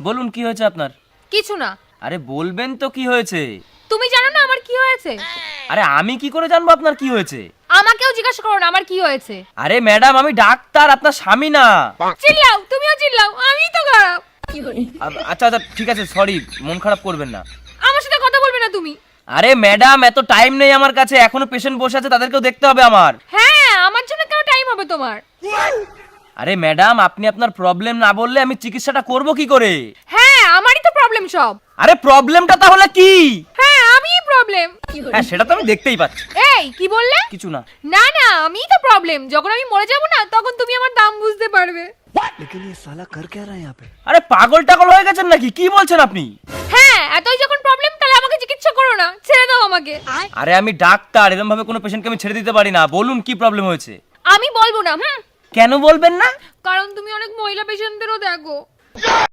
বলুন কি হয়েছে আপনার? কিছু না। আরে বলবেন তো কি হয়েছে? তুমি জানো না আমার কি হয়েছে? আরে আমি কি করে জানবো আপনার কি হয়েছে? আমাকেও জিজ্ঞাসা করো না আমার কি হয়েছে। আরে ম্যাডাম আমি ডাক্তার, আপনার স্বামী না। চিল্লাও, তুমিও চিল্লাও, আমিই তো খারাপ। আচ্ছা আচ্ছা ঠিক আছে, সরি, মন খারাপ করবেন না। আমার সাথে কথা বলবে না তুমি। আরে ম্যাডাম এত টাইম নেই আমার কাছে, এখনো পেশেন্ট বসে আছে, তাদেরকেও দেখতে হবে আমার। হ্যাঁ, আমার জন্য কেন টাইম হবে তোমার? আরে ম্যাডাম আপনি আপনার প্রবলেম না বললে আমি চিকিৎসাটা করব কি করে? হ্যাঁ, আমারই তো প্রবলেম সব। আরে প্রবলেমটা তাহলে কি? হ্যাঁ, আমিই প্রবলেম। হ্যাঁ সেটা তো আমি দেখতেই পাচ্ছি। এই কি বললে? কিছু না। না না, আমিই তো প্রবলেম। যখন আমি মরে যাব না তখন তুমি আমার দাম বুঝতে পারবে। लेकिन ये साला कर क्या रहा है यहाँ पे? আরে পাগল টাগল হয়ে গেছেন নাকি? কি বলছেন আপনি? হ্যাঁ, এতই যখন প্রবলেম তাহলে আমাকে চিকিৎসা করো না, ছেড়ে দাও আমাকে। আরে আমি ডাক্তার, এরকম ভাবে কোনো পেশেন্টকে আমি ছেড়ে দিতে পারি না। বলুন কি প্রবলেম হয়েছে? আমি বলবো না। কেন বলবেন না? কারণ তুমি অনেক মহিলা পেশেন্টদেরও দেখো।